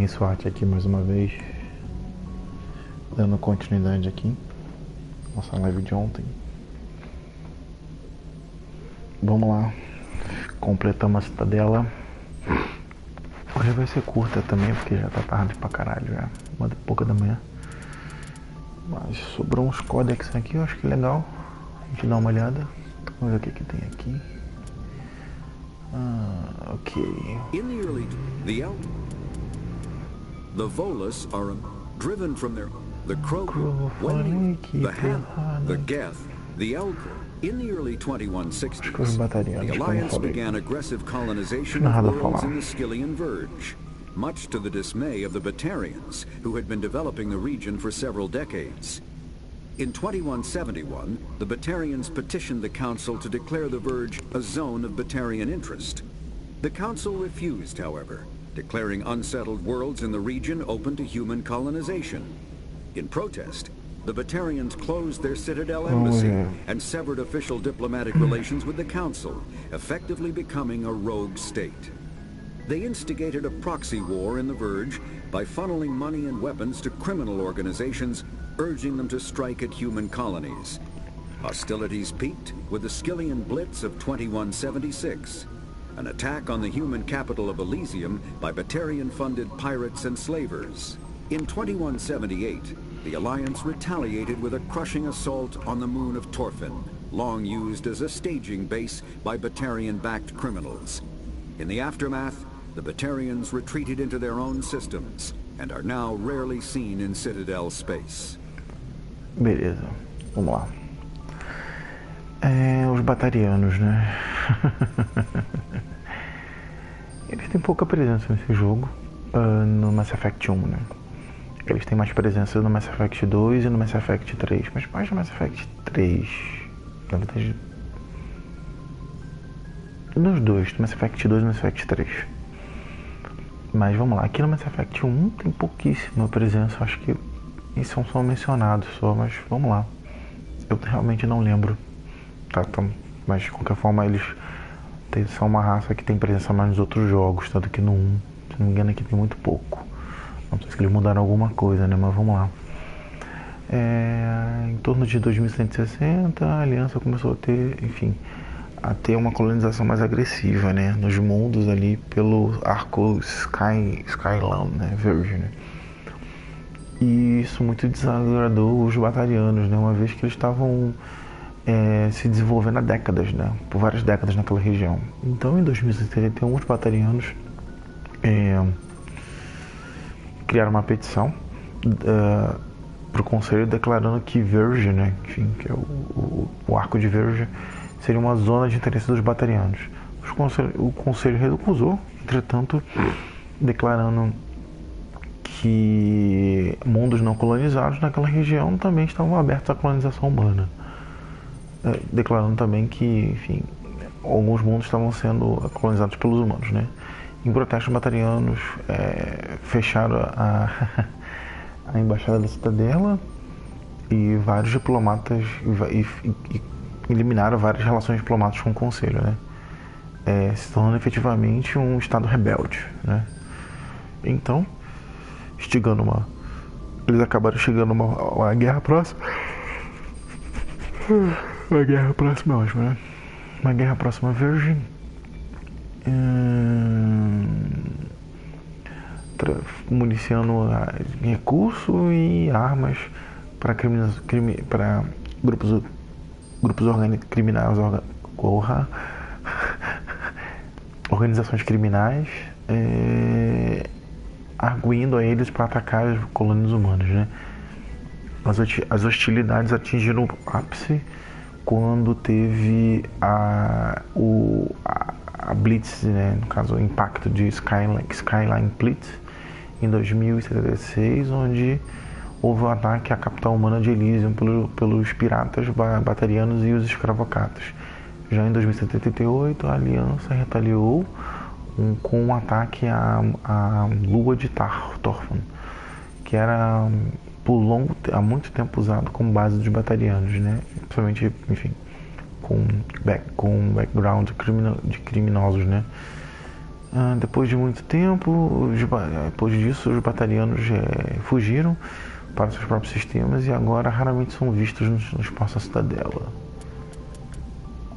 SWAT aqui mais uma vez, dando continuidade aqui, nossa live de ontem. Vamos lá, completamos a Citadela. Hoje vai ser curta também, porque já tá tarde pra caralho, já, 1h pouca da manhã. Mas sobrou uns codex aqui, eu acho que é legal a gente dar uma olhada. Vamos ver o que tem aqui. Ok. In the early, the Volus are driven from the Crow, the Ham, the Geth, the Elkor. In the early 2160s, the Alliance began aggressive colonization of worlds in the Skillian Verge, much to the dismay of the Batarians, who had been developing the region for several decades. In 2171, the Batarians petitioned the Council to declare the Verge a zone of Batarian interest. The Council refused, however, declaring unsettled worlds in the region open to human colonization. In protest, the Batarians closed their Citadel embassy and severed official diplomatic relations with the Council, effectively becoming a rogue state. They instigated a proxy war in the Verge by funneling money and weapons to criminal organizations, urging them to strike at human colonies. Hostilities peaked with the Skillian Blitz of 2176, an attack on the human capital of Elysium by Batarian-funded pirates and slavers. In 2178, the Alliance retaliated with a crushing assault on the moon of Torfin, long used as a staging base by Batarian-backed criminals. In the aftermath, the Batarians retreated into their own systems and are now rarely seen in Citadel space. Beleza, vamos lá. Os Batarianos, né? Eles têm pouca presença nesse jogo, no Mass Effect 1, né? Eles têm mais presença no Mass Effect 2 e no Mass Effect 3, mas mais no Mass Effect 3. Na verdade, nos dois, no Mass Effect 2 e no Mass Effect 3. Mas vamos lá, aqui no Mass Effect 1 tem pouquíssima presença, acho que eles são só mencionados só, mas vamos lá. Eu realmente não lembro, tá? Mas de qualquer forma eles são uma raça que tem presença mais nos outros jogos, tanto que no 1, se não me engano, aqui tem muito pouco. Não sei se eles mudaram alguma coisa, né? Mas vamos lá. Em torno de 2160, a Aliança começou a ter, enfim, a ter uma colonização mais agressiva, né? Nos mundos ali pelo arco Skyland, né? Verge, né? E isso muito desagradou os Batarianos, né? Uma vez que eles estavam se desenvolvendo há décadas, né? Por várias décadas naquela região. Então, em 2171, os Batarianos criaram uma petição para o Conselho declarando que Verge, né? Enfim, que é o arco de Verge, seria uma zona de interesse dos Batarianos. O Conselho recusou, entretanto, declarando que mundos não colonizados naquela região também estavam abertos à colonização humana. Declarando também que, enfim, alguns mundos estavam sendo colonizados pelos humanos, né? Em protesto, os Batarianos fecharam a embaixada da Citadela e vários diplomatas e eliminaram várias relações diplomáticas com o Conselho, né? Se tornando efetivamente um estado rebelde, né? Então, eles acabaram chegando uma guerra próxima. Uma guerra próxima é ótimo, né? Uma guerra próxima virgem. Municiando recurso e armas para grupos criminais, organizações criminais, arguindo a eles para atacar as colônias humanas, né? As hostilidades atingiram o ápice quando teve a Blitz, né? No caso, o impacto de Skyline Blitz em 2076, onde houve um ataque à capital humana de Elysium pelos piratas batarianos e os escravocatas. Já em 2078, a Aliança retaliou com um ataque à lua de Torfin, que era há muito tempo usado como base dos Batarianos, né? Principalmente, enfim, com background de criminosos, né? Depois de muito tempo, depois disso, os batarianos fugiram para seus próprios sistemas e agora raramente são vistos no espaço da Citadela.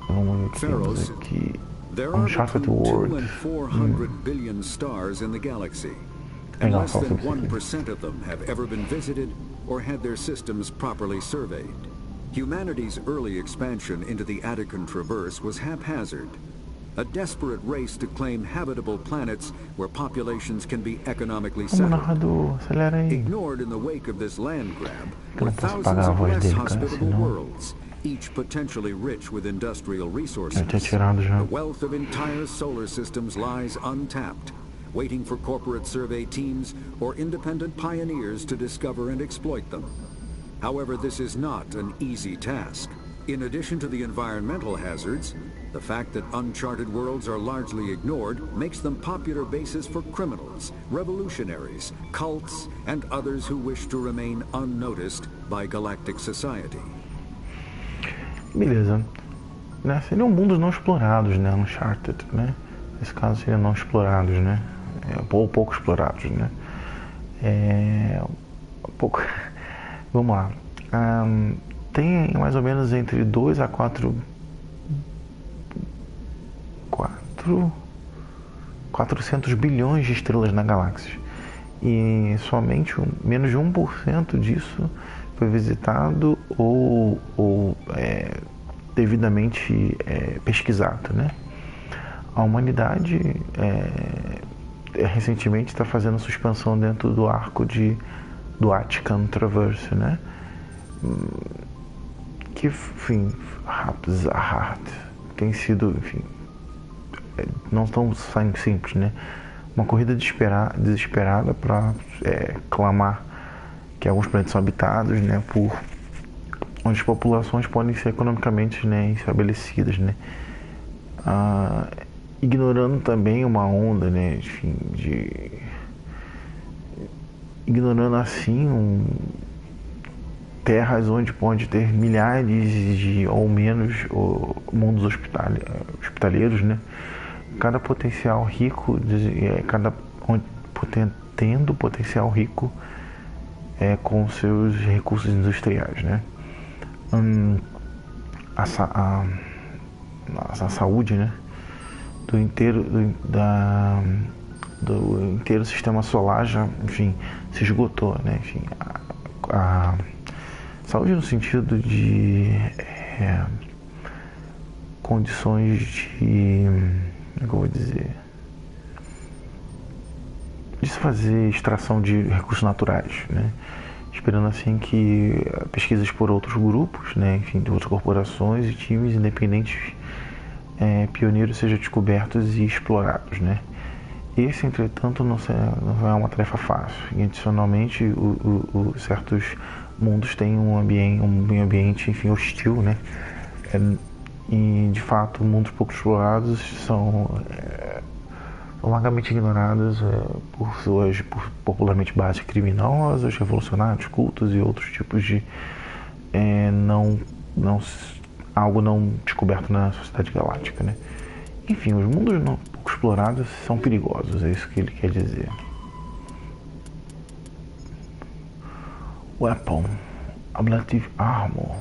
Vamos ver o que temos aqui. There are Uncharted between 2 World. and 400 billion stars in the galaxy, and less than 1% of them have ever been visited or had their systems properly surveyed. Humanity's early expansion into the Attican Traverse was haphazard, a desperate race to claim habitable planets where populations can be economically settled. Ignored in the wake of this land grab were thousands of less hospitable worlds, each potentially rich with industrial resources. The wealth of entire solar systems lies untapped, waiting for corporate survey teams or independent pioneers to discover and exploit them. However, this is not an easy task. In addition to the environmental hazards, the fact that uncharted worlds are largely ignored makes them popular bases for criminals, revolutionaries, cults, and others who wish to remain unnoticed by galactic society. Beleza. Seriam mundos não explorados, né? Uncharted, né? Nesse caso seriam não explorados, né? Ou pouco explorados, né? Pouco. Vamos lá. Tem mais ou menos entre 2 a 400 bilhões de estrelas na galáxia. E somente menos de 1% disso foi visitado ou devidamente pesquisado, né? A humanidade recentemente está fazendo suspensão dentro do arco do Attican Traverse, né? Que, enfim, tem sido, enfim, não tão simples, né? Uma corrida desesperada para clamar que alguns planetas são habitados, né? Onde as populações podem ser economicamente, né, estabelecidas, né? Ignorando também uma onda, né? Enfim, ignorando assim terras onde pode ter milhares ou menos mundos hospitaleiros, né? Cada potencial rico, tendo potencial rico com seus recursos industriais, né? A saúde, né? Do inteiro sistema solar já, enfim, se esgotou, né? Enfim, a saúde no sentido de condições de, como é que eu vou dizer, de se fazer extração de recursos naturais, né? Esperando assim que pesquisas por outros grupos, né, enfim, de outras corporações e times independentes pioneiros sejam descobertos e explorados, né? Esse, entretanto, não é uma tarefa fácil. E, adicionalmente, certos mundos têm um meio ambiente, enfim, hostil, né? E, de fato, mundos pouco explorados são largamente ignorados por popularmente bases criminosas, revolucionários, cultos e outros tipos de algo não descoberto na sociedade galáctica, né? Enfim, os mundos pouco explorados são perigosos, é isso que ele quer dizer. Weapon, Ablative Armor,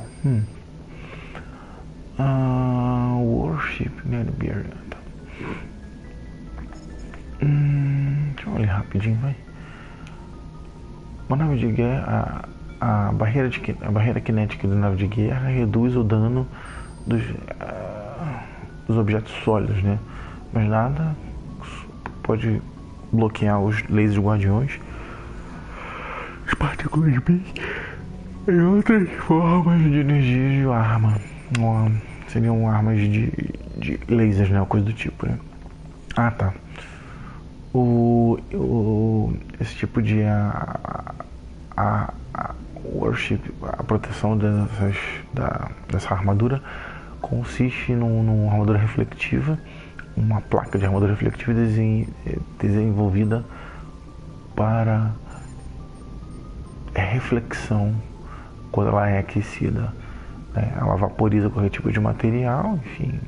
Worship, Nivel. Deixa eu olhar rapidinho, vai. Uma nave de guerra, a barreira cinética da nave de guerra reduz o dano dos objetos sólidos, né? Mas nada pode bloquear os lasers guardiões, as partículas B e outras formas de energia de arma. Seriam armas de lasers, né? Coisa do tipo, né? Ah, tá. Esse tipo de worship, a proteção dessa armadura consiste numa armadura refletiva, uma placa de armadura refletiva desenvolvida para reflexão quando ela é aquecida, né? Ela vaporiza qualquer tipo de material, enfim,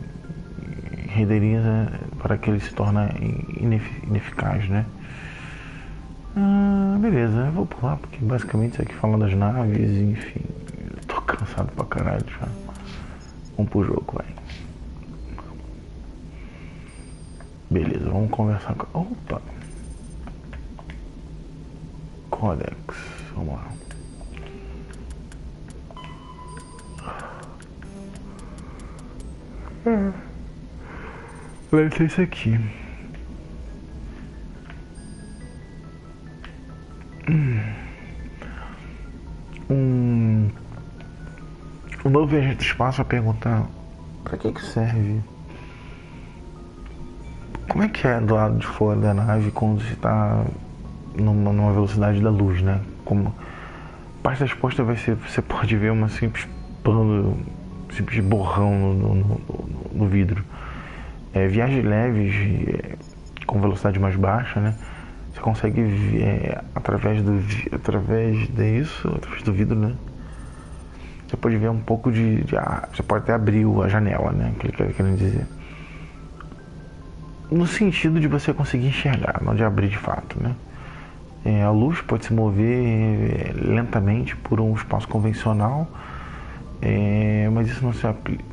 renderiza para que ele se torne ineficaz, né? Beleza, eu vou pular porque basicamente isso aqui fala das naves, enfim, eu tô cansado pra caralho já. Vamos pro jogo, vai. Beleza, vamos conversar com... Opa! Codex, vamos lá. Vai ser isso aqui. Um novo viajante do espaço a perguntar pra que serve. Como é que é do lado de fora da nave quando você está numa velocidade da luz, né? Como parte da resposta vai ser, você pode ver uma simples pano, simples borrão no vidro. Viagens leves com velocidade mais baixa, né? Você consegue ver através do vidro, né? Você pode ver um pouco de ar. Você pode até abrir a janela, né? Que ele quer dizer. No sentido de você conseguir enxergar, não de abrir de fato, né? A luz pode se mover lentamente por um espaço convencional, mas isso não se aplica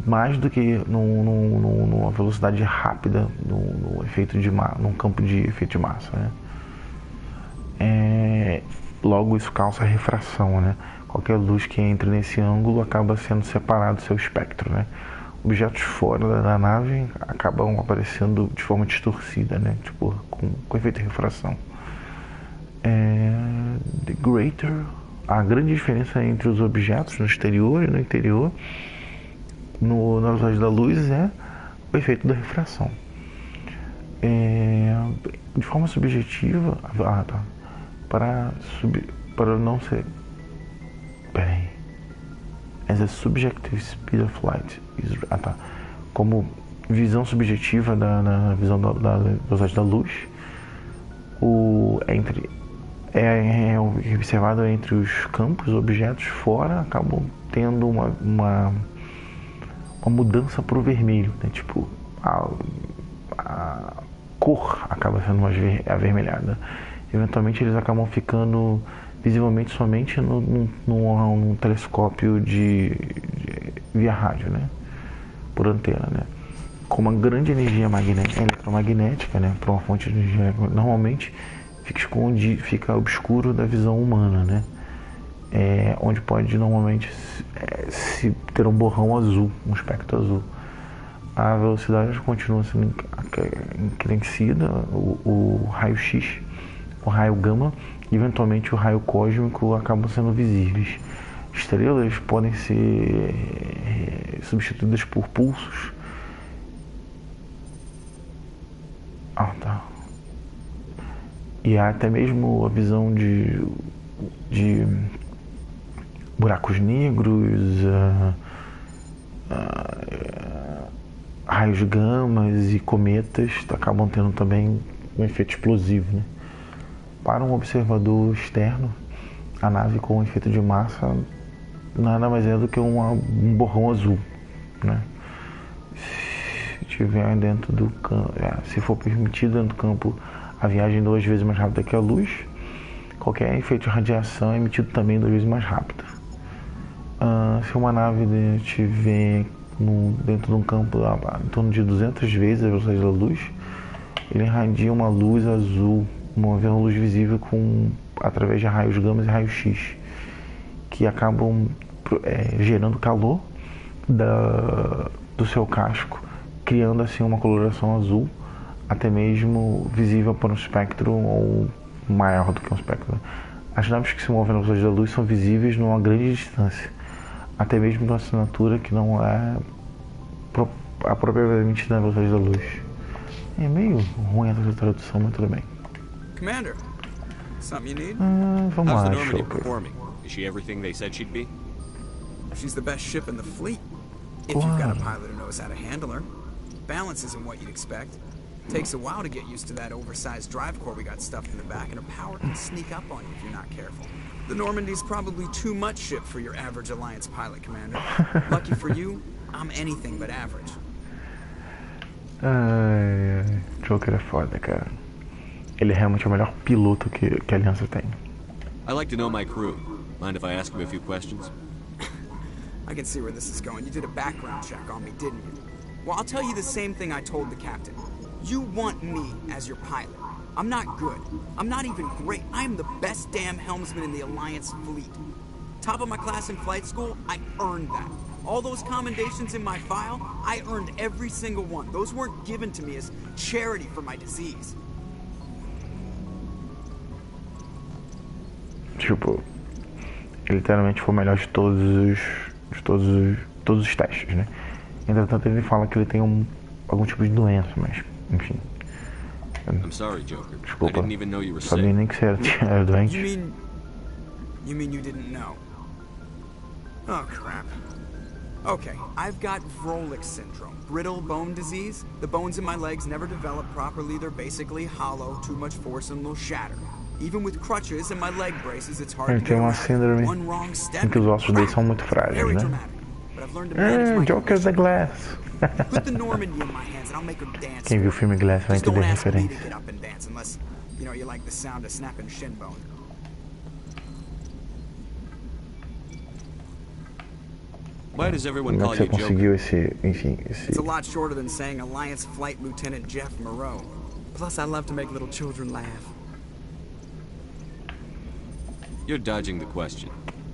mais do que numa velocidade rápida num campo de efeito de massa, né? Logo isso causa refração, né? Qualquer luz que entre nesse ângulo acaba sendo separado do seu espectro, né? Objetos fora da nave acabam aparecendo de forma distorcida, né? Tipo, com efeito de refração. The greater, a grande diferença entre os objetos no exterior e no interior, na velocidade da luz, é o efeito da refração. De forma subjetiva, para não ser... Peraí. As a subjective speed of light is... Como visão subjetiva da visão da velocidade da luz, observado entre os campos, os objetos fora acabam tendo uma mudança para o vermelho, né? Tipo, a cor acaba sendo mais avermelhada. Eventualmente eles acabam ficando visivelmente somente num telescópio via rádio, né? Por antena, né? Com uma grande energia eletromagnética, né? Para uma fonte de energia, normalmente fica obscuro da visão humana, né? Onde pode normalmente se ter um borrão azul, um espectro azul. A velocidade continua sendo encrescida, o raio-x, o raio gama e eventualmente o raio cósmico acabam sendo visíveis. Estrelas podem ser substituídas por pulsos. E há até mesmo a visão de buracos negros, raios gamas e cometas acabam tendo também um efeito explosivo, né? Para um observador externo, a nave com efeito de massa nada mais é do que um borrão azul, né? Se tiver dentro do campo, se for permitido dentro do campo a viagem 2 vezes mais rápida que a luz, qualquer efeito de radiação é emitido também 2 vezes mais rápido. Se uma nave estiver dentro de um campo em torno de 200 vezes a velocidade da luz, ele irradia uma luz azul, uma luz visível através de raios gama e raios X, que acabam gerando calor do seu casco, criando assim uma coloração azul, até mesmo visível para um espectro ou maior do que um espectro. As naves que se movem na velocidade da luz são visíveis numa grande distância, até mesmo numa assinatura que não é apropriadamente na velocidade da luz. É meio ruim essa tradução, mas tudo bem. Commander, something you need? Vamos How's lá, the Normandy show. performing? Is she everything they said she'd be? She's the best ship in the fleet. If you've got a pilot who knows how to handle her. Balance isn't what you'd expect. Takes a while to get used to that oversized drive core we got stuffed in the back, and her power can sneak up on you if you're not careful. The Normandy's probably too much ship for your average Alliance pilot, Commander. Lucky for you, I'm anything but average. Ai, Joker é foda, cara. Ele é realmente o melhor piloto que a Aliança tem. I like to know my crew. Mind if I ask him a few questions? I can see where this is going. You did a background check on me, didn't you? Well, I'll tell you the same thing I told the captain. You want me as your pilot. I'm not good. I'm not even great. I am the best damn helmsman in the Alliance fleet. Top of my class in flight school, I earned that. All those commendations in my file, I earned every single one. Those weren't given to me as charity for my disease. Tipo, ele literalmente foi o melhor de todos os testes, né? Entretanto, ele fala que ele tem algum tipo de doença, mas, enfim. I'm sorry, Joker. Desculpa, I didn't even know you were sabia sick. nem que você era doente. You mean you didn't know? Oh, crap. Okay, I've got Vrolik syndrome, brittle bone disease. The bones in my legs never develop properly. They're basically hollow, too much force and they'll shatter. Even with crutches and my leg braces, it's hard Ele to tem get uma around. síndrome One wrong step em que os ossos dele são muito Very frágeis, né? dramatic. But I've learned to manage my Joker the Glass. Put the Normandy in my hands and I'll make her dance. Quem viu o filme Glass vai Just don't entender a ask me to referência. get up and dance unless, you like the sound of snapping shin bone. Why does everyone Como é call que você you Joker? conseguiu esse... It's a lot shorter than saying Alliance Flight Lieutenant Jeff Moreau. Plus, I love to make little children laugh. You're dodging the question.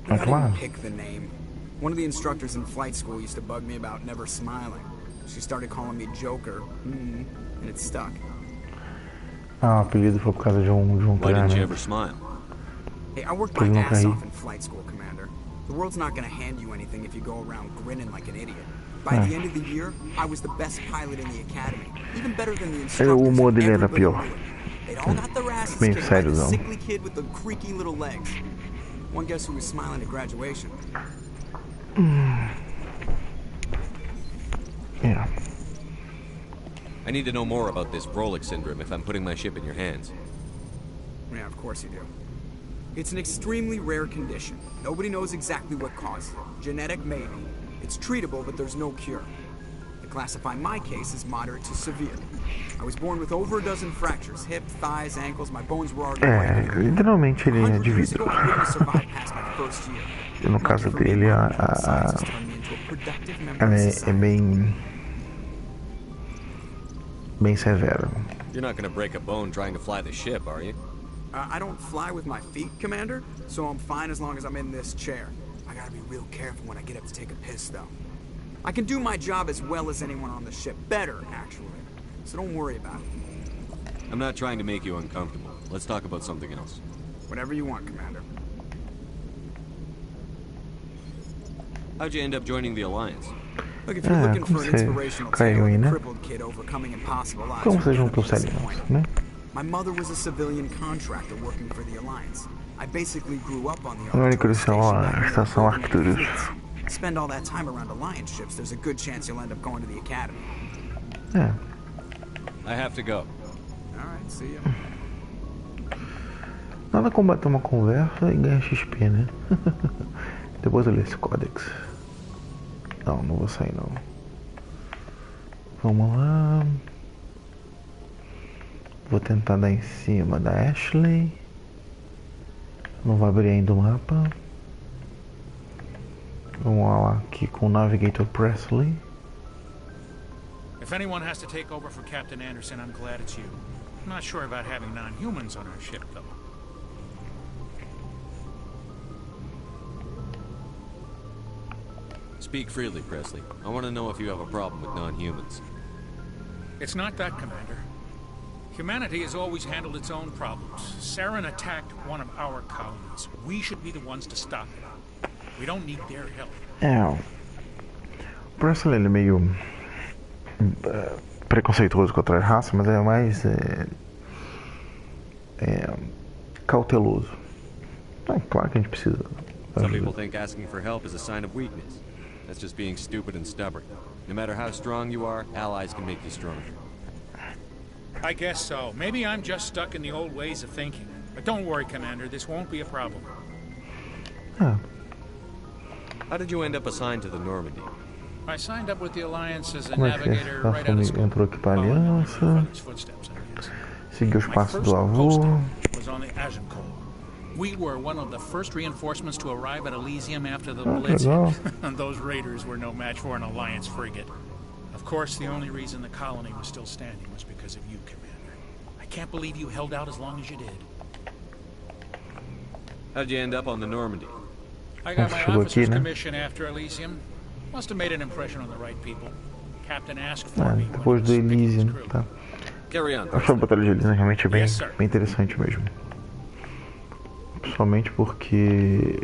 Ah, I didn't claro. pick the name. One of the instructors in flight school used to bug me about never smiling. She started calling me Joker, and it stuck. Ah, o apelido foi por causa de um Why didn't you ever treinamento. smile? Hey, I worked Porque my nunca ass ri. off in flight school, Commander. The world's not gonna hand you anything if you go around grinning like an idiot. By the end of the year, I was the best pilot in the academy, even better than the instructors. O humor dele era Everybody pior. knew it. They'd all got their asses Bem kicked by the sériozão. sickly kid with the creaky little legs. One guess who was smiling at graduation? Yeah. I need to know more about this Vrolik syndrome if I'm putting my ship in your hands. Yeah, of course you do. It's an extremely rare condition. Nobody knows exactly what causes it. Genetic, maybe. It's treatable, but there's no cure. They classify my case as moderate to severe. I was born with over a dozen fractures. Hips, thighs, ankles, my bones were already É, white. literalmente ele é 100 de years vidro. ago, I wouldn't have survived past my first year. E no caso Lucky for me, dele, science has turned me into a productive member ela of é society. bem severa. You're not gonna break a bone trying to fly the ship, are you? I don't fly with my feet, Commander, so I'm fine as long as I'm in this chair. I gotta be real careful when I get up to take a piss, though. I can do my job as well as anyone on the ship. Better, actually. So don't worry about it. I'm not trying to make you uncomfortable. Let's talk about something else. Whatever you want, Commander. How'd you end up joining the Alliance? Look, if you're looking como for an você inspirational caiu tale aí, of a né? crippled kid overcoming impossible odds, Como você you're juntou gonna os be aliados, disappointed. né? My mother was a civilian contractor working for the Alliance. I basically grew up on the Agora ele Arcturus cresceu station a back when they were estação building Arcturus. fleets. Spend all that time around Alliance ships, there's a good chance you'll end up going to the Academy. É. I have to go. Alright, see ya. Nada como bater uma conversa e ganhar XP, né? Depois eu leio esse codex. Não vou sair não. Vamos lá. Vou tentar dar em cima da Ashley. Não vai abrir ainda o mapa. Vamos lá aqui com o Navigator Presley. If anyone has to take over for Captain Anderson, I'm glad it's you. I'm not sure about having non-humans on our ship, though. Speak freely, Presley. I want to know if you have a problem with non-humans. It's not that, Commander. Humanity has always handled its own problems. Saren attacked one of our colonies. We should be the ones to stop it. We don't need their help. O Presley ele é meio preconceituoso contra a raça, mas é mais cauteloso. É claro que a gente precisa da Some people ajuda. think asking for help is a sign of weakness. That's just being stupid and stubborn. No matter how strong you are, allies can make you stronger. I guess so. Maybe I'm just stuck in the old ways of thinking. But don't worry, Commander. This won't be a problem. Ah, How did you end up assigned to the Normandy? I signed up with the Alliance as a Como é que navigator right out of school. entrou aqui para a Aliança? Seguiu os passos do avô. Was on the Agincourt. We were one of the first reinforcements to arrive at Elysium after the Blitz. And those raiders were no match for an Alliance frigate. Of course, the only reason the colony was still standing was because of you, Commander. I can't believe you held out as long as you did. How'd you end up on the Normandy? I got my officer's commission after Elysium. Must have made an impression on the right people. Captain asked for me. Depois do Elysium, tá. Acho a Batalha de Elysium realmente bem interessante mesmo. Principalmente porque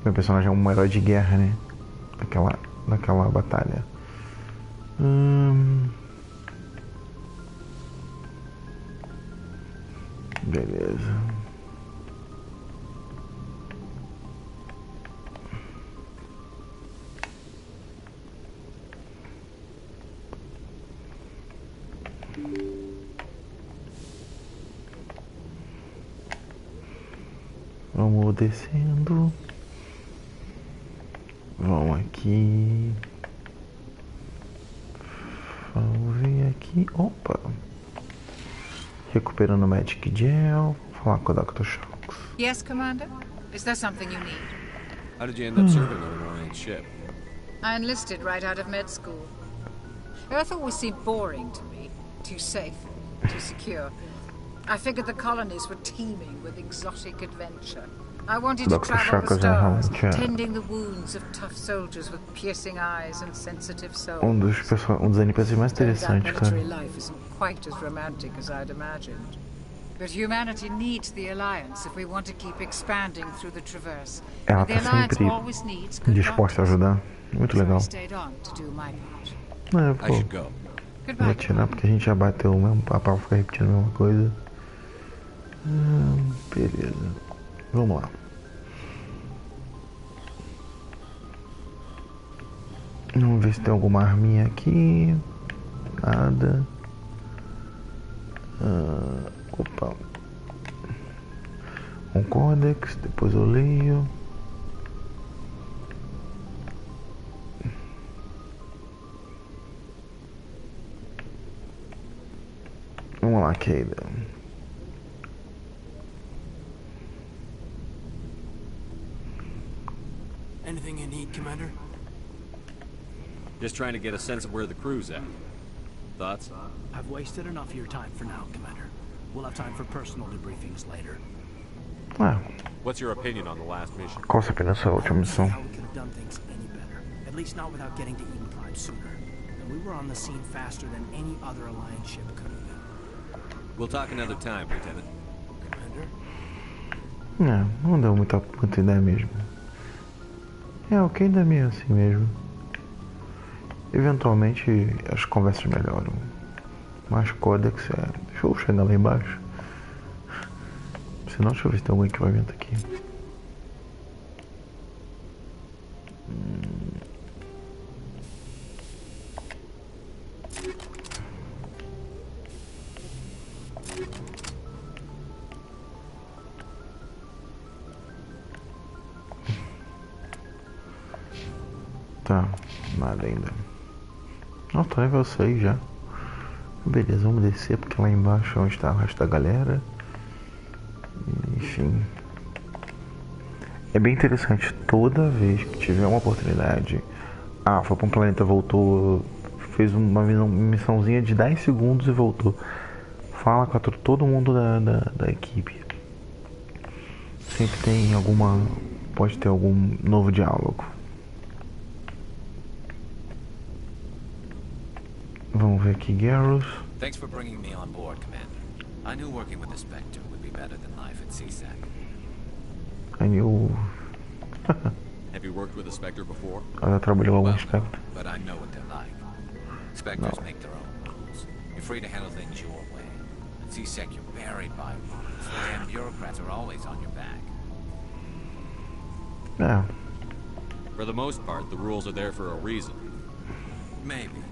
meu personagem é um herói de guerra, né? Naquela batalha. Beleza. Vamos descendo. Vamos aqui. Vamos ver aqui. Opa! Recuperando Magic Gel. Vou falar com o Dr. Shocks. Yes, Commander? Is there something you need? How did you end up serving on an Alliance ship? I enlisted right out of med school. Earth always seemed boring to me. Too safe, too secure. I figured the colonies were teeming with exotic adventure. I wanted to travel the stars, tending the wounds of tough soldiers with piercing eyes and sensitive souls. Dos NPCs mais interessantes, cara. Military life isn't quite as romantic as I'd imagined. But humanity needs the Alliance if we want to keep expanding through the Traverse. Ela tá sempre disposta a ajudar. Muito legal. Pô, vou tirar porque a gente já bateu o mesmo papo, vai ficar repetindo a mesma coisa. Beleza. Vamos lá. Vamos ver se tem alguma arminha aqui. Nada. Opa. Um codex, depois eu leio. Vamos lá, Keida. Anything you need, Commander? Just trying to get a sense of where the crew's at. Thoughts? I've wasted enough of your time for now, Commander. We'll have time for personal debriefings later. What's your opinion on the last mission? Qual a sua opinião sobre a última missão? How we could have done things any better. At least not without getting to Eden Prime sooner. And we were on the scene faster than any other Alliance ship could have been. We'll talk another time, Lieutenant. Commander? Não deu muita ideia mesmo. O que ainda é meio assim mesmo. Eventualmente as conversas melhoram. Mas codex deixa eu chegar lá embaixo. Senão, deixa eu ver se tem algum equipamento aqui. Tá, nada ainda. Nossa, tô level 6 já. Beleza, vamos descer porque lá embaixo é onde está o resto da galera. Enfim. É bem interessante, toda vez que tiver uma oportunidade. Foi pra um planeta, voltou. Fez uma missãozinha de 10 segundos e voltou. Fala com todo mundo da equipe. Sempre tem pode ter algum novo diálogo. Vamos ver aqui, Garrus. Thanks for bringing me on board, Commander. I knew working with the Spectre would be better than life at CSAC. I knew. Have you worked with a Spectre before? Ela trabalhou com Spectre. But I know what they're like. Spectres make their own rules. You're free to handle things your way. At CSAC, you're buried by rules. The damn bureaucrats are always on your back. For the most part, the rules are there for a reason. Maybe.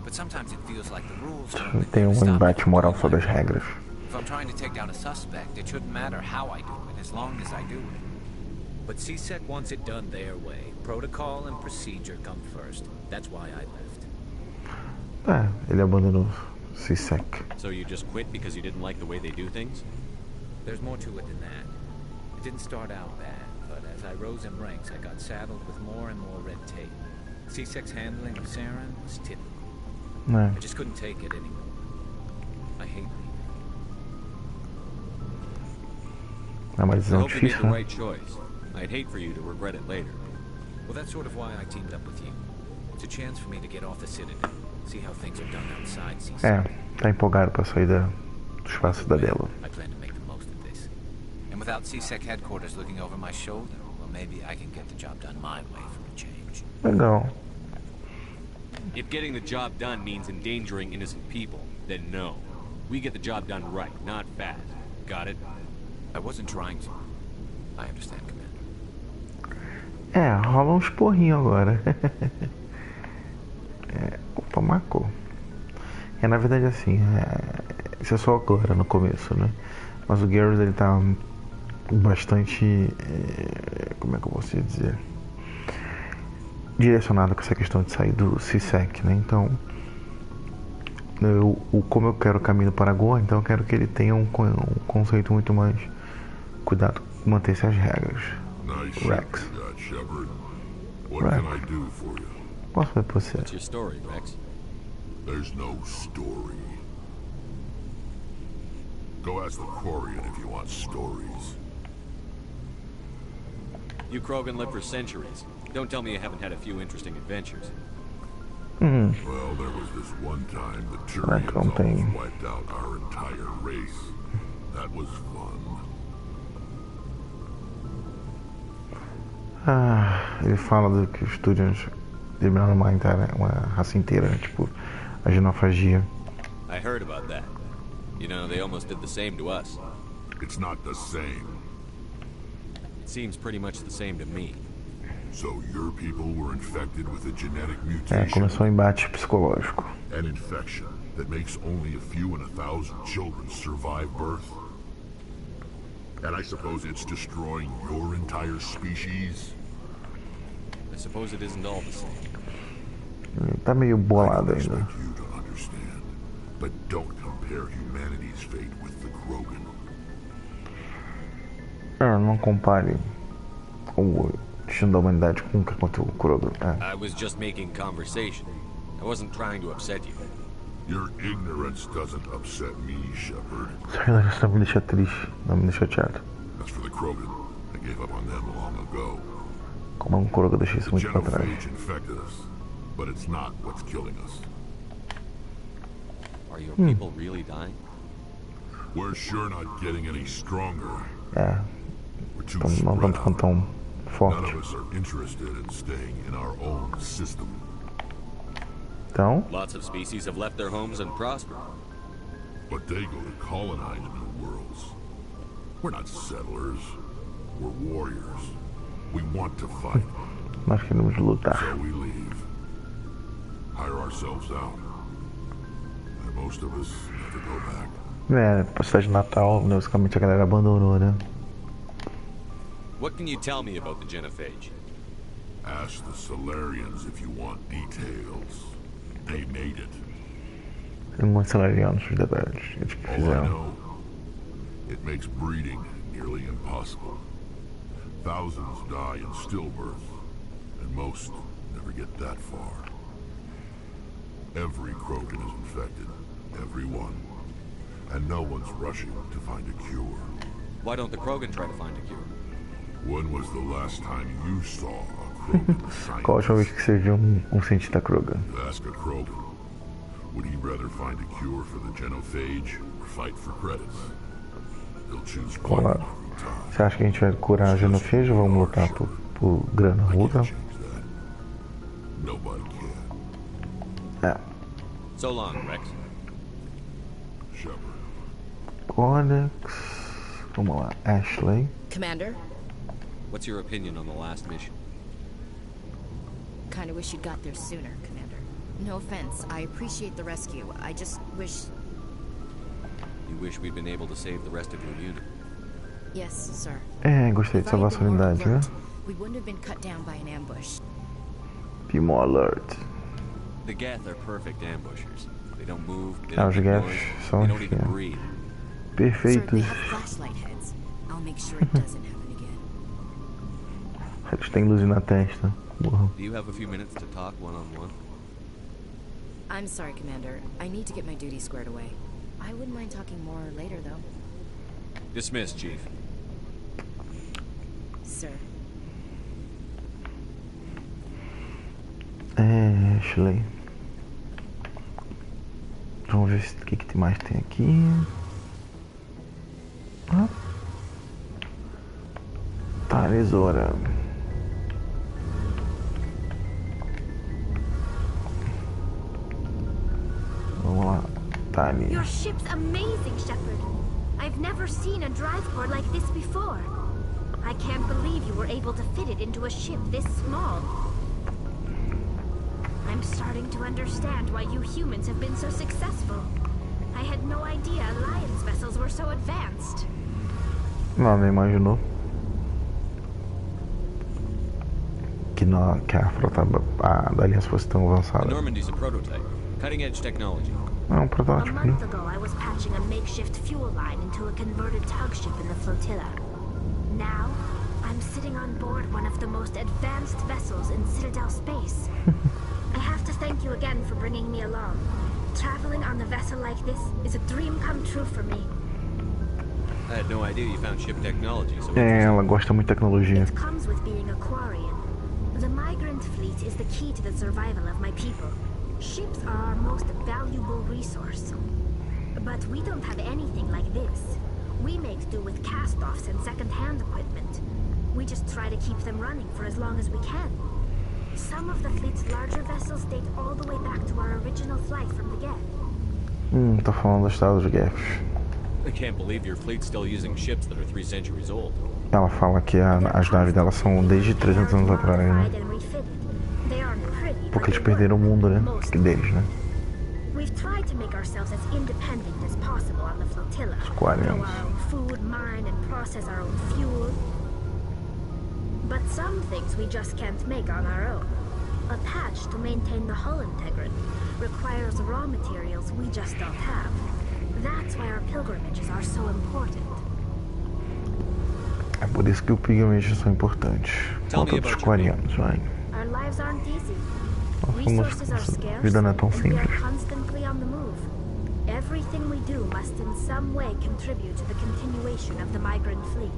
But sometimes it feels like the rules Tem embate moral sobre as regras. If I'm trying to take down a suspect, it shouldn't matter how I do it, as long as I do it. But CSEC wants it done their way. Protocol and procedure come first. That's why I left. Ele abandonou CSEC. So you just quit because you didn't like the way they do things? There's more to it than that. It didn't start out bad, but as I rose in ranks, I got saddled with more and more red tape. CSEC's handling of Saren was typical. I just couldn't take it anymore. I hate leaving. É uma I decisão hope you made difícil, the né? right choice. I'd hate for you to regret it later. Well, that's sort of why I teamed up with you. It's a chance for me to get off the Citadel, see how things are done outside CSEC. Tá empolgado pra sair do espaço Cidadela. I plan to make the most of this. And without CSEC headquarters looking over my shoulder, well, maybe I can get the job done my way for a change. Legal. If getting the job done means endangering innocent people, then no. We get the job done right, not fast. Got it? I wasn't trying to. I understand, Commander. Rola uns porrinhos agora. Opa, marcou. Na verdade assim, isso é só agora no começo, né? Mas o Garrus, ele tá bastante, como é que eu posso dizer? Direcionado com essa questão de sair do CSEC, né? Então, como eu quero o caminho do Paragorn, então eu quero que ele tenha um conceito muito mais cuidado com manter-se as regras. Nice Rex. Shepard. What Rex. can I do for you? Posso ver pra você? What's your story, Rex? There's no story. Go ask the Quarian if you want stories. You Krogan live for centuries. Don't tell me you haven't had a few interesting adventures. Well, there was this one time the Turians almost wiped out our entire race. That was fun. Ele fala do que os Turians eliminaram uma raça inteira, né? Tipo, a genofagia. I heard about that. You know, they almost did the same to us. It's not the same. It seems pretty much the same to me. So your people were infected with a genetic mutation. Começou um embate psicológico. An infection that makes only a few in 1,000 children survive birth. And I suppose it's destroying your entire species? I suppose it isn't all the same. Ele tá meio bolado I ainda. expect you to understand, but don't compare humanity's fate with the Krogan. Não compare o destino da humanidade com o que aconteceu com o Krogan. I was just making conversation. I wasn't trying to upset you. Your ignorance doesn't upset me, Shepard. Isso não me deixa triste, não me deixa chateado. As for the Krogan, I gave up on them long ago. Como um Krogan, eu deixei isso The muito pra trás. genophage infected us, but it's not what's killing us. Are your people really dying? We're sure not getting any stronger. We're too Não spread estamos ficando out. tão None forte. of us are interested in staying in our own system. Então, Lots of species have left their homes and prospered. But they go to colonize new worlds. We're not settlers. We're warriors. We want to fight, nós queremos lutar. so we leave. Hire ourselves out. And most of us never go back. Pra cidade de Natal, basicamente a galera abandonou, né? What can you tell me about the genophage? Ask the Solarians if you want details. They made it. Tem muitos salarianos os detalhes que eles All I fizeram. know, it makes breeding nearly impossible. Thousands die in stillbirth, and most never get that far. Every Krogan is infected, every one. And no one's rushing to find a cure. Why don't the Krogan try to find a cure? When was the last time you saw a Krogan Qual a última vez scientist? que você viu um cientista Krogan? Ask a Krogan. Would he rather find a cure for the genophage or fight for credits? He'll choose one Claro. every time. Você acha que a gente vai curar a genofagia ou vamos lutar por grana? I Luta? can't change that. Nobody can. So long, Rex. Shepard. Codex. Vamos lá, Ashley. Commander, What's your opinion on the last mission? kinda wish you'd got there sooner, Commander. No offense, I appreciate the rescue. I just wish... You wish we'd been able to save the rest of your unit. Yes, sir. Gostei de salvar a sua unidade, né? We wouldn't have been cut down by an ambush. Be more alert. The Geth are perfect ambushers. They don't move, they Os don't Geth noise, são they don't even breathe. Sir, they perfeitos. have flashlight heads. I'll make sure it doesn't happen again. Eles têm luz na testa. Morram. Do you have a few minutes to talk one-on-one? I'm sorry, Commander. I need to get my duties squared away. I wouldn't mind talking more later, though. Dismissed, Chief. Sir. Ashley. Vamos ver o que mais tem aqui. Taresora. Vamos lá, Tani. Your ship's amazing, Shepard. I've never seen a drive core like this before. I can't believe you were able to fit it into a ship this small. I'm starting to understand why you humans have been so successful. I had no idea Alliance vessels were so advanced. Não, nem imaginou que a frota da Aliança fosse tão avançada. Normandy's a prototype. Cutting-edge technology. É um A protótipo, né? month ago, I was patching a makeshift fuel line into a converted tug ship in the flotilla. Now, I'm sitting on board one of the most advanced vessels in Citadel space. I have to thank you again for bringing me along. Traveling on a vessel like this is a dream come true for me. I had no idea you found ship technology so Ela gosta muito de tecnologia. It comes with being a Quarian. The migrant fleet is the key to the survival of my people. Ships are our most valuable resource. But we don't have anything like this. We make do with cast-offs and second-hand equipment. We just try to keep them running for as long as we can. Some of the fleet's larger vessels date all the way back to our original flight from the Geth. Tô falando dos Estados Geth. I can't believe your fleet's still using ships that are 3 centuries old. Ela fala que as naves dela são desde 300 anos atrás, né? Porque eles perderam o mundo, né? Deles, né? We've tried to make ourselves as independent as possible on the flotilla. Grow our own food, mine, and process our own fuel. But some things we just can't make on our own. A patch to maintain the hull integrity requires raw materials we just don't have. That's why our pilgrimages are so important. É por isso que os pilgrimages são importantes. Conta dos quarianos, vai. Our lives aren't easy. Nossa vida não é tão simples. Constantly on the move. Everything we do must in some way contribute to the continuation of the migrant fleet.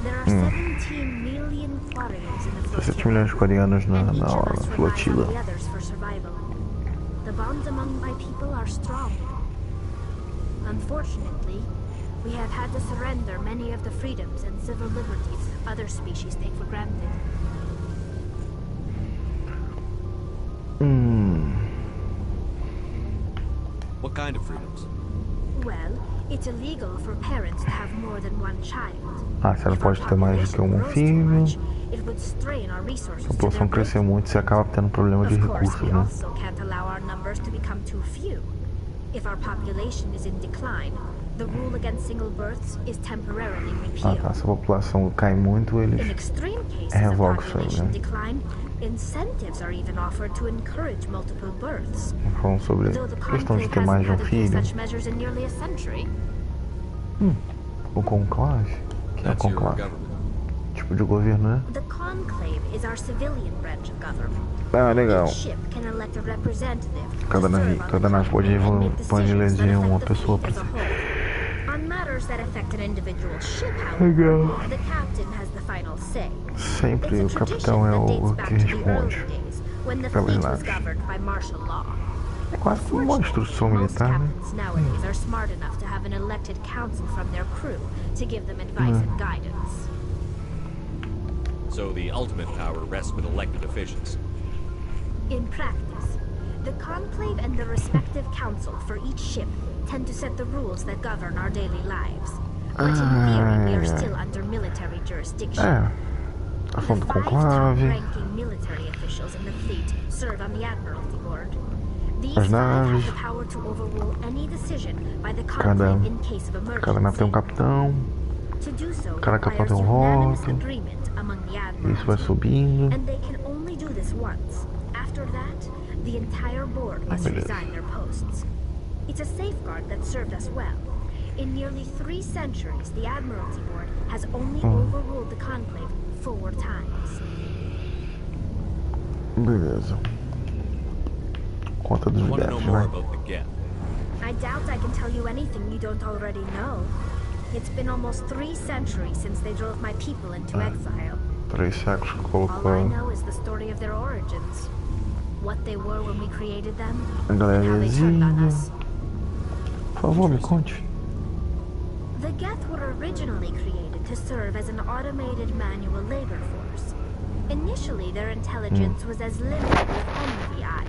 There are 17 million Quarians in the 17 milhões de quarianos na flotila. The bonds among my people are strong. Unfortunately, we have had to surrender many of the freedoms and civil liberties other species take for granted. What kind of freedoms? Well, it's illegal for parents to have more than one child. Você não pode ter mais do que um filho. It would strain our resources. Se a população crescer muito, você acaba tendo problema de recursos, né? Also can't allow our numbers to become too few. If our population is in decline, the rule against single births is temporarily repealed. Se a população cai muito, eles revogam isso aí, né? Decline, incentives are even offered to encourage multiple births. Falando sobre a questão de ter mais de um filho. O conclave? Que é o conclave? Tipo de governo, né? The conclave is our civilian branch of government. Legal. Cada nave pode eleger uma pessoa para Legal. Sempre o capitão é o que responde pelas naves. É quase como uma instrução militar, né? So the ultimate power rests with elected officials. In practice, the conclave and the respective council for each ship tend to set the rules that govern our daily lives. But in theory, we are still under military jurisdiction. A fundo do conclave. Ranking military officials in the fleet serve on the Admiralty Board. These have the power to overrule any decision by the conclave in case of emergency. Cada nave tem capitão. To do so Cada capa requires tem unanimous rótulo. agreement among the Isso vai admirals. subindo. And they can only do this once. After that, the entire board must resign their posts. It's a safeguard that served us well. In nearly 3 centuries, the Admiralty Board has only overruled the Conclave 4 times. Beleza. Conta dos gatos, né? I doubt I can tell you anything you don't already know. It's been almost 3 centuries since they drove my people into exile. 3 séculos que All I colocou know is the story of their origins. What they were when we created them, a and how they turned on galerazinha. us. Por favor, me conte. The Geth were originally created to serve as an automated manual labor force. Initially, their intelligence was as limited as NVI.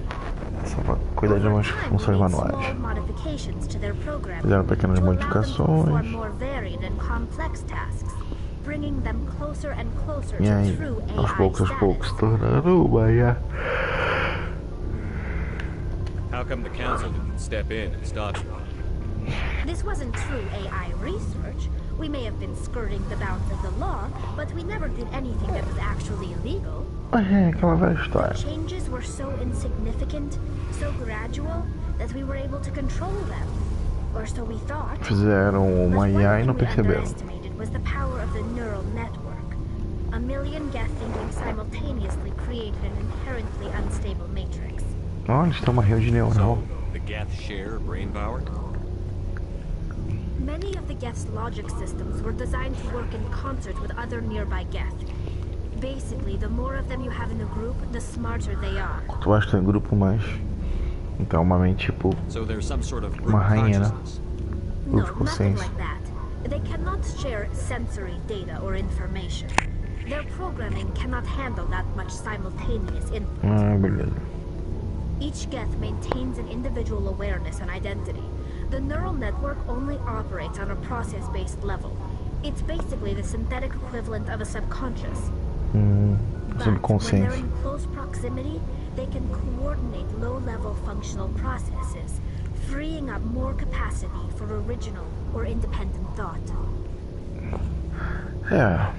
Só pra cuidar de umas funções manuais. Small modifications to their programming Fizeram pequenas to allow them to perform modificações. more varied and complex tasks, bringing them closer and closer E to aí, true aos AI poucos, status. tornando uma IA. How come the council didn't step in and stop you? This wasn't true AI research. We may have been skirting the bounds of the law, but we never did anything that was actually illegal. É, aquela velha The história. changes were so insignificant, so gradual, that we were able to control them. Or so we thought. Fizeram But uma one IA e thing não we perceberam. underestimated was the power of the neural network. A million Geth thinking simultaneously created an inherently unstable matrix. Olha, eles têm uma rede neural. So, the Geth share brain power? Many of the Geth's logic systems were designed to work in concert with other nearby Geth. Basically, the more of them you have in a group, the smarter they are. Quanto mais tem grupo, mais. Então, uma mente tipo. So there's some sort of group Uma rainha, né? consciousness. No, Grupo de nothing consciência. like that. They cannot share sensory data or information. Their programming cannot handle that much simultaneous input. Ah, beleza. Each Geth maintains an individual awareness and identity. The neural network only operates on a process-based level. It's basically the synthetic equivalent of a subconscious. But when they're Subconsciência. in close proximity, they can coordinate low-level functional processes, freeing up more capacity for original or independent thought. É.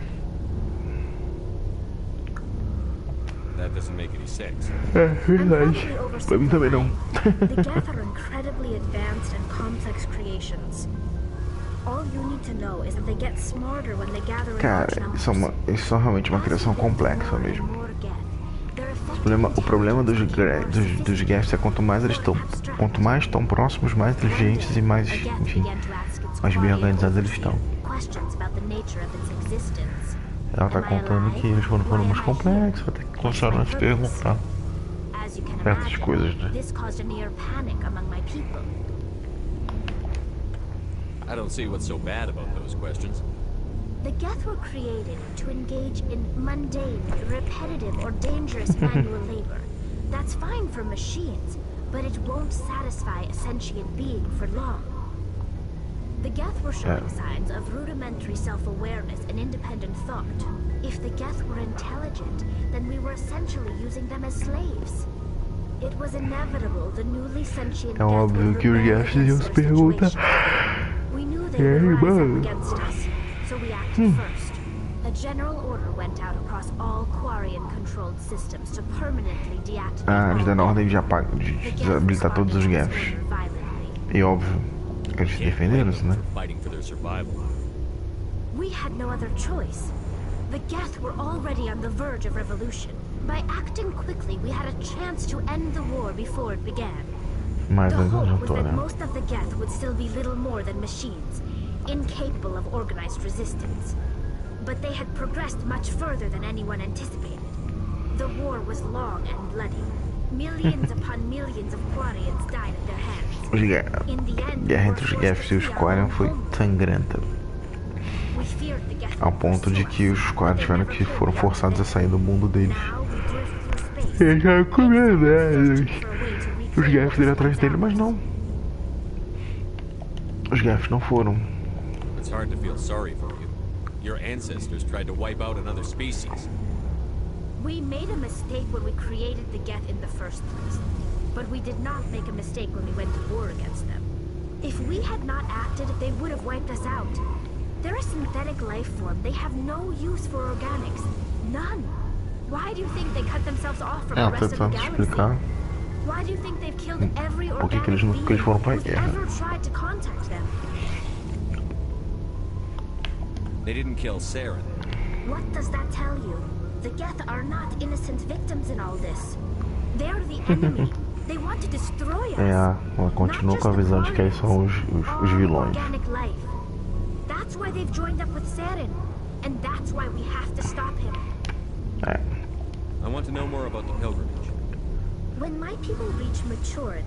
That doesn't make any sense. É verdade. Pra mim também não. The Geth are incredibly advanced and complex creations. All you need to know is that they get smarter when they gather in Cara, large numbers. isso são realmente uma criação complexa mesmo. O problema dos Geths é quanto mais estão próximos, mais inteligentes e mais, enfim, mais bem organizados eles estão. Ela tá contando que eles foram mais complexos, vai ter que começar a se perguntar certas coisas, né? I don't see what's so bad about those questions. The Geth were created to engage in mundane, repetitive, or dangerous manual labor. That's fine for machines, but it won't satisfy a sentient being for long. The Geth were showing signs of rudimentary self-awareness and independent thought. If the Geth were intelligent, then we were essentially using them as slaves. It was inevitable the newly sentient É óbvio que os Geths iam se perguntar. We knew they would rise up against us, so we acted first. A general order went out across all Quarian-controlled systems to permanently deactivate. Ah, eles deram ordem de desabilitar todos os Geths. E óbvio que eles se defenderam, né? We had no other choice. The Geth were already on the verge of revolution. By acting quickly, we had a chance to end the war before it began. Mas The eu já hope was tô, that né? most of the Geth would still be little more than machines, incapable of organized resistance. But they had progressed much further than anyone anticipated. The war was long and bloody. Millions upon millions of Quarians died at their hands. In the end, Guerra entre os Geths e os Quarian foi sangrenta. we feared the Geth Ao ponto de que os Quarian tiveram que foram forçados a sair do mundo deles. now we drift through space. Eles já comeram os Geths irem atrás dele, mas não. Os Geths não foram. It's hard to feel sorry for you. Your ancestors tried to wipe out another species. We made a mistake when we created the Geth in the first place, but we did not make a mistake when we went to war against them. If we had not acted, they would have wiped us out. They're a synthetic life form. They have no use for organics. None. Why do you think they cut themselves off from the rest of the galaxy? Why do you think they've killed every organic being who's ever tried to contact them? They didn't kill Saren. What does that tell you? The Geth are not innocent victims in all this. They're the enemy. They want to destroy us. Ela continua com a visão de que eles são os vilões. Organic life. That's why they've joined up with Saren, and that's why we have to stop him. I want to know more about the pilgrimage. When my people reach maturity,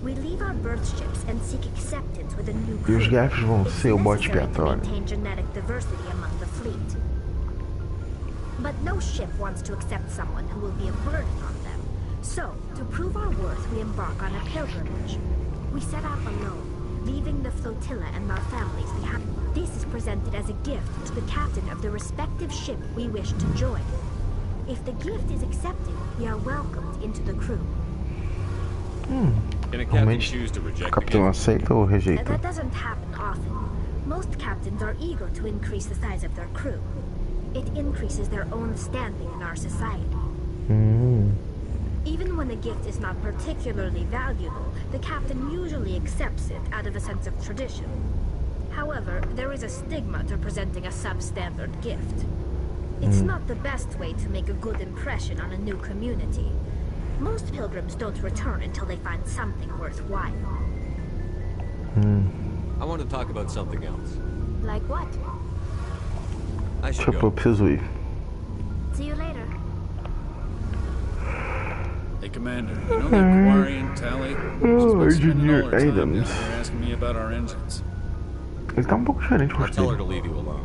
we leave our birth ships and seek acceptance with a new crew. E os Geths vão ser o bote expiatório. Maintain genetic diversity among the fleet. But no ship wants to accept someone who will be a burden on them. So, to prove our worth, we embark on a pilgrimage. We set out alone, leaving the flotilla and our families behind. This is presented as a gift to the captain of the respective ship we wish to join. If the gift is accepted, we are welcomed into the crew. Can a captain choose to reject O capitão aceita ou rejeita? That doesn't happen often. Most captains are eager to increase the size of their crew. It increases their own standing in our society. Even when a gift is not particularly valuable, the captain usually accepts it out of a sense of tradition. However, there is a stigma to presenting a substandard gift. It's not the best way to make a good impression on a new community. Most pilgrims don't return until they find something worthwhile. I want to talk about something else. Like what? I should go. Eu preciso ir. See you later. Hey, Commander, you know that Quarian Tally? Engineer Adams. They're asking me about our engines. Ele tá pouco diferente, I'll tell her gostei. to leave you alone.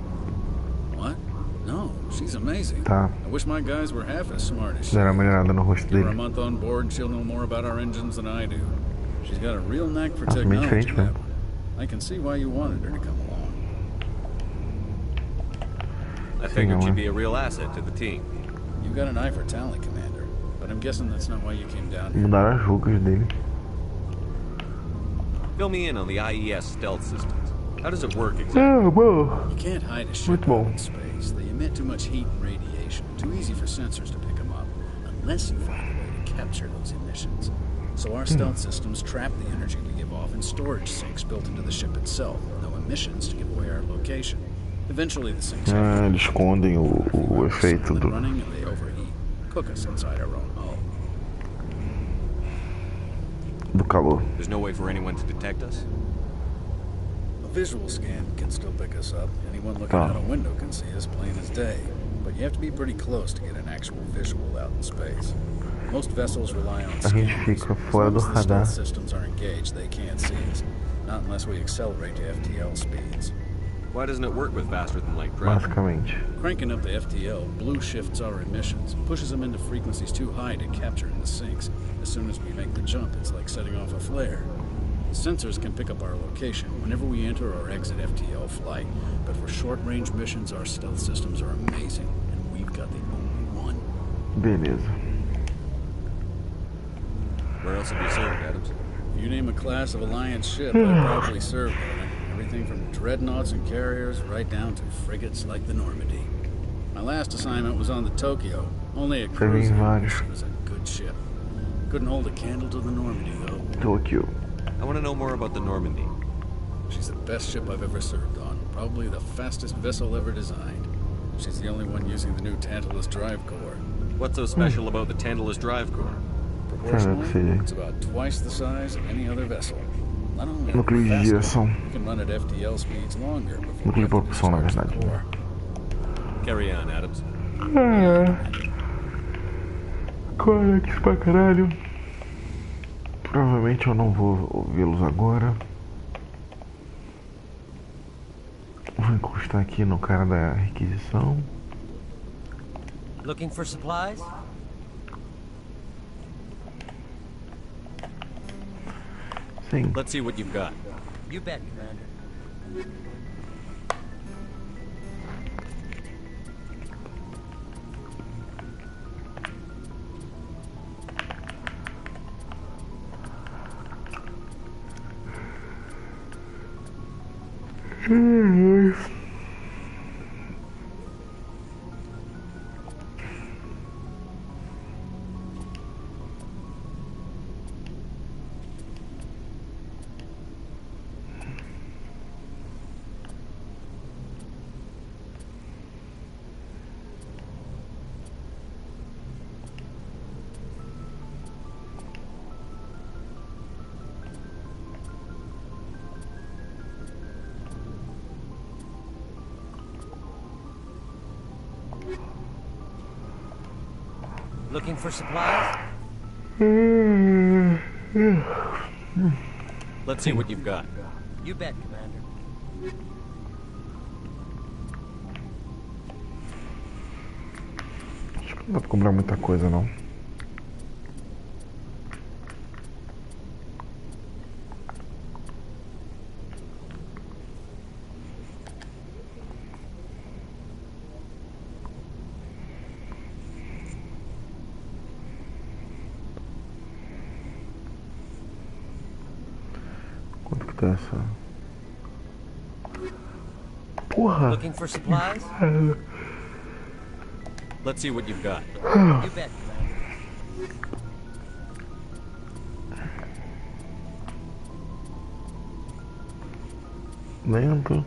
What? No, she's amazing. Tá. I wish my guys were half as smart as she. Deram uma melhorada no rosto Give her a dele. month on board and she'll know more about our engines than I do. She's got a real knack for Nossa, bem technology. diferente mesmo. I can see why you wanted her to come along. I figured she'd be a real asset to the team. You got an eye for talent, Commander, but I'm guessing that's not why you came down here. Mudaram as rugas dele. Fill me in on the IES stealth systems. How does it work exactly? Bom. You can't hide a ship Muito bom. out in space. They emit too much heat and radiation. Too easy for sensors to pick them up, unless you find a way to capture those emissions. So our stealth systems trap the energy we give off in storage sinks built into the ship itself. No emissions to give away our location. Eventually the sinks Eles escondem o efeito do... running and they overheat. Cook us inside our own hull. do calor. There's no way for anyone to detect us? A visual scan can still pick us up. Anyone looking out a window can see us plain as day. But you have to be pretty close to get an actual visual out in space. Most vessels rely on A gente scans. fica fora do As long as the radar. stealth systems are engaged, they can't see us. Not unless we accelerate to FTL speeds. Why doesn't it work with faster than light travel? Basicamente. Cranking up the FTL, blue shifts our emissions, pushes them into frequencies too high to capture in the sinks. As soon as we make the jump, it's like setting off a flare. Sensors can pick up our location whenever we enter or exit FTL flight, but for short-range missions, our stealth systems are amazing, and we've got the only one. Beleza. Where else have you served, Adams? If you name a class of Alliance ship, I've probably served on it. Everything from dreadnoughts and carriers right down to frigates like the Normandy. My last assignment was on the Tokyo, only a cruiser. It was a good ship. Couldn't hold a candle to the Normandy, though. Tokyo. I want to know more about the Normandy. She's the best ship I've ever served on. Probably the fastest vessel ever designed. She's the only one using the new Tantalus drive core. What's so special about the Tantalus drive core? Proportionally, it's about twice the size of any other vessel. Not only are Núcleo we de faster, geração. we can run at FTL speeds longer before Núcleo de propulsão, na verdade. Carry on, Adams. Codex pra caralho. Provavelmente eu não vou ouvi-los agora. Vou encostar aqui no cara da requisição. Looking for supplies? Sim. Let's see what you've got. You bet, Commander. Looking for supplies? Let's see what you've got. You bet, Commander. Acho que não dá pra comprar muita coisa, não. Quanto que tá essa? Porra! Looking for supplies? Let's see what you've got. You bet, Commander. Lento.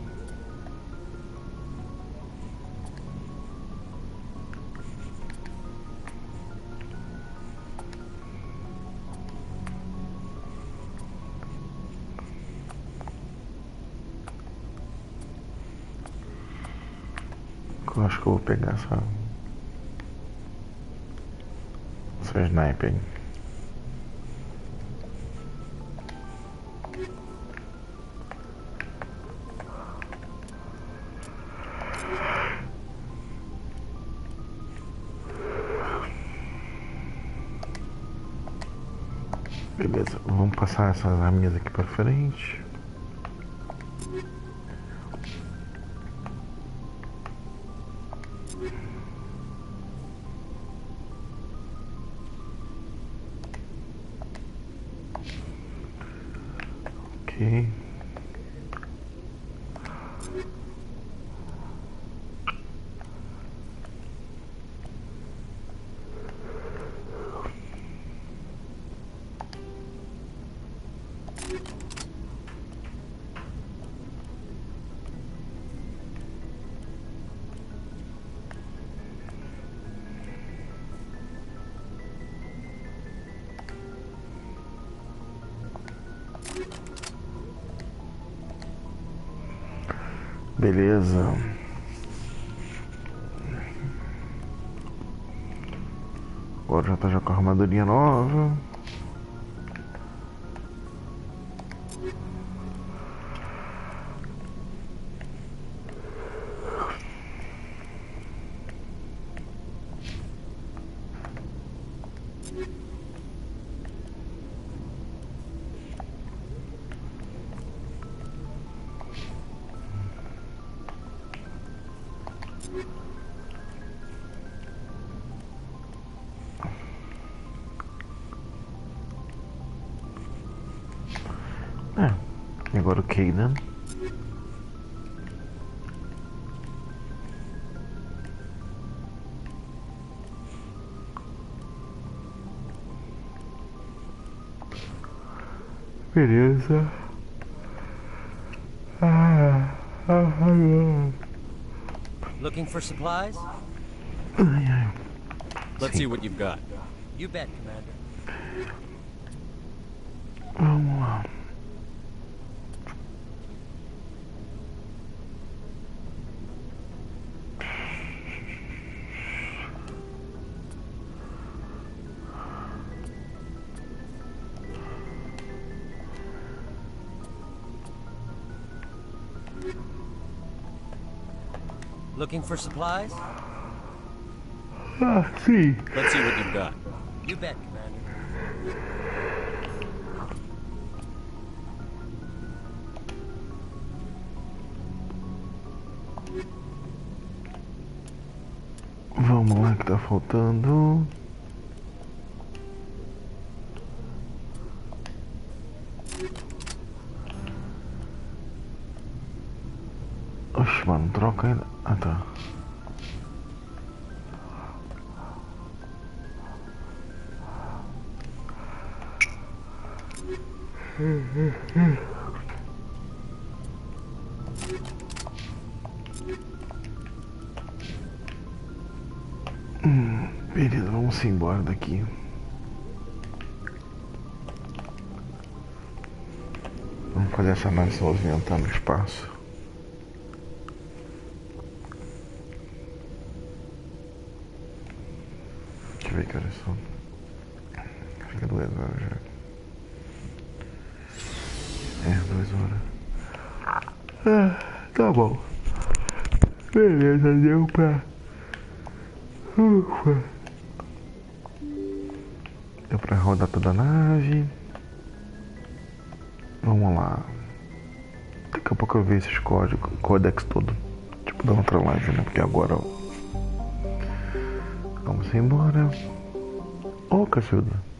Eu acho que eu vou pegar essa sniper aí. Beleza, vamos passar essas arminhas aqui pra frente. Ok. Beleza. Agora já tá já com a armadurinha nova. E agora o Kaden. Beleza. Looking for supplies? Let's see what you've got. You bet, Commander. Vamos lá. Looking for supplies? Sim. Let's see what you've got. You bet, Commander. Vamos lá que tá faltando. Oxe, mano, troca ainda. Ah, tá. Beleza, vamos embora daqui. Vamos fazer essa nave se movimentar no espaço. Deixa eu ver o Que horas são? Fica 2 horas já. 2 horas. Tá bom. Beleza, deu pra... Ufa. Deu pra rodar toda a nave. Vamos lá. Daqui a pouco eu vejo esses códigos, codex todo. Tipo da outra live, né? Porque agora... Vamos embora. Ô, Cacilda.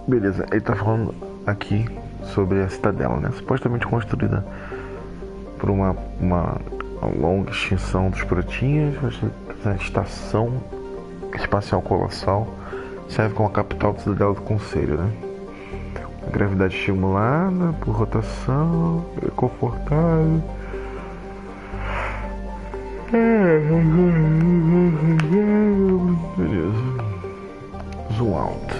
Beleza, ele tá falando aqui sobre a Citadela, né? Supostamente construída por uma longa extinção dos protinhas. A estação espacial colossal serve como a capital da Citadela do Conselho, né? A gravidade estimulada por rotação, é confortável. Beleza. Zoom out.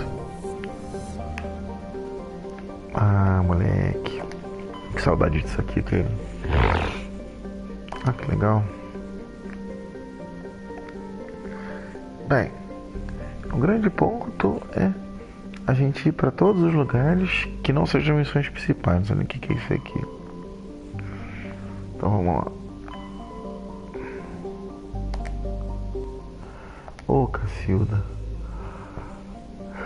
Ah, moleque. Que saudade disso aqui, cara. Ah, que legal. Bem, o grande ponto é a gente ir para todos os lugares que não sejam missões principais. Olha o que é isso aqui. Então vamos lá. Ô, Cacilda.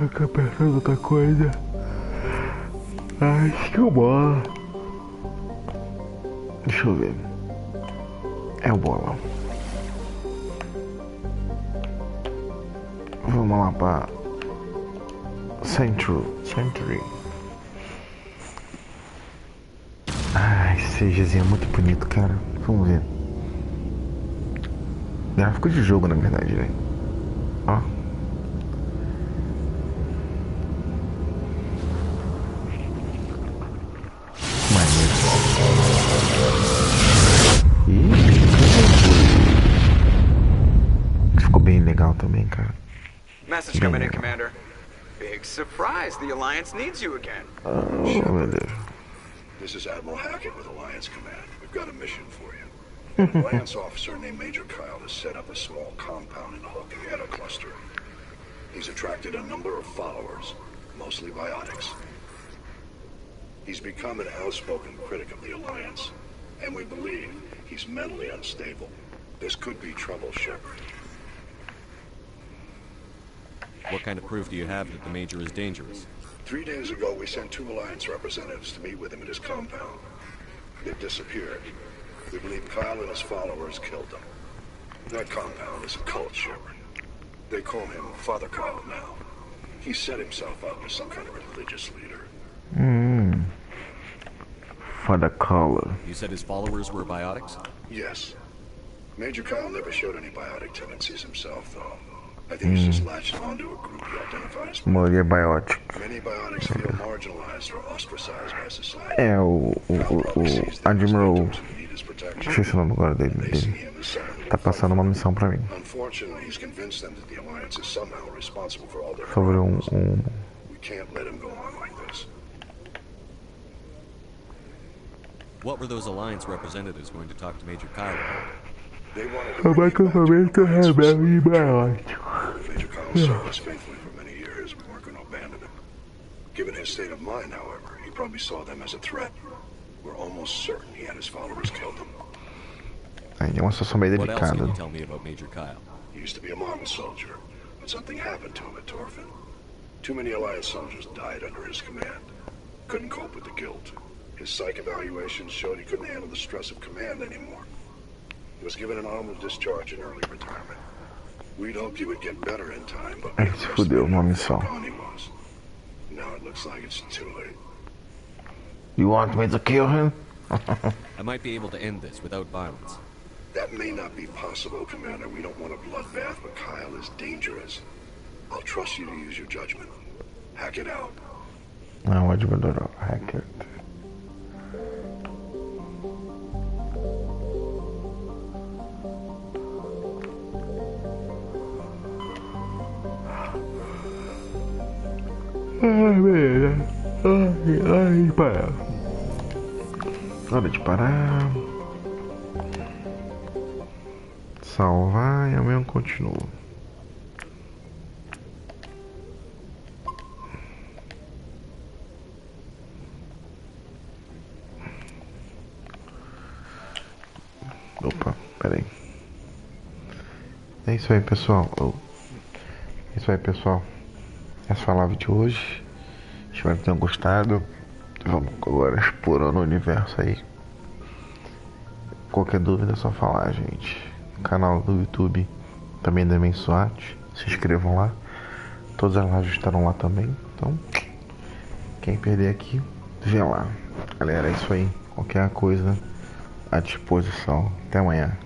Eu tô pensando outra coisa. Acho que o bola. Deixa eu ver. É o bola. Vamos lá pra Century. Ai, esse CGzinho é muito bonito, cara. Vamos ver. Gráfico de jogo, na verdade, né? Ó. Ficou bem legal também, cara. Message coming in, Commander. Big surprise, the Alliance needs you again. Oh, meu Deus. This is Admiral Hackett with Alliance Command. We've got a mission for you. An Alliance officer named Major Kyle has set up a small compound in the Hulk cluster. He's attracted a number of followers, mostly biotics. He's become an outspoken critic of the Alliance, and we believe he's mentally unstable. This could be trouble, Shepard. What kind of proof do you have that the Major is dangerous? 3 days ago, we sent 2 Alliance representatives to meet with him at his compound. They've disappeared. We believe Kyle and his followers killed them. That compound is a cult, Shepard. They call him Father Kyle now. He set himself up as some kind of religious leader. Father Kyle. You said his followers were biotics? Yes. Major Kyle never showed any biotic tendencies himself, though. I think he's just latched onto a group he identifies with. Maioria biotic. Many biotics feel marginalized or ostracized by society. É, o Admiral... Esqueci o nome agora dele. Tá passando uma missão pra mim. Unfortunately, he's convinced them that the Alliance is somehow responsible for all their Sobre We can't let him go on like this. What were those Alliance representatives going to talk to Major Kyle about? They wanted to bring him back to the Alliance. Major Kyle served us faithfully for many years. We weren't going to abandon him. Given his state of mind, however, he probably saw them as a threat. We're almost certain he had his followers killed them. Aí é uma situação bem What else can delicada. you tell me about Major Kyle? He used to be a model soldier, but something happened to him at Torfin. Too many Alliance soldiers died under his command. Couldn't cope with the guilt. His psych evaluations showed he couldn't handle the stress of command anymore. He was given an honorable discharge in early retirement. We'd hoped he would get better in time, but Ele se fudeu numa missão. gone he was. Now it looks like it's too late. You want me to kill him? I might be able to end this without violence. That may not be possible, Commander. We don't want a bloodbath, but Kyle is dangerous. I'll trust you to use your judgment. Hack it out. Não, o Admiral Hackett. Ai, velho. Ai, para. Hora de parar. salvar e amanhã eu continuo. Opa, peraí. É isso aí, pessoal. É isso aí, pessoal. Essa foi a live de hoje. Espero que tenham gostado. Vamos agora explorando o universo aí. Qualquer dúvida é só falar, gente. Canal do YouTube também da SWAT. Se inscrevam lá. Todas as lives estarão lá também. Então, quem perder aqui, vê lá. Galera, é isso aí. Qualquer coisa à disposição. Até amanhã.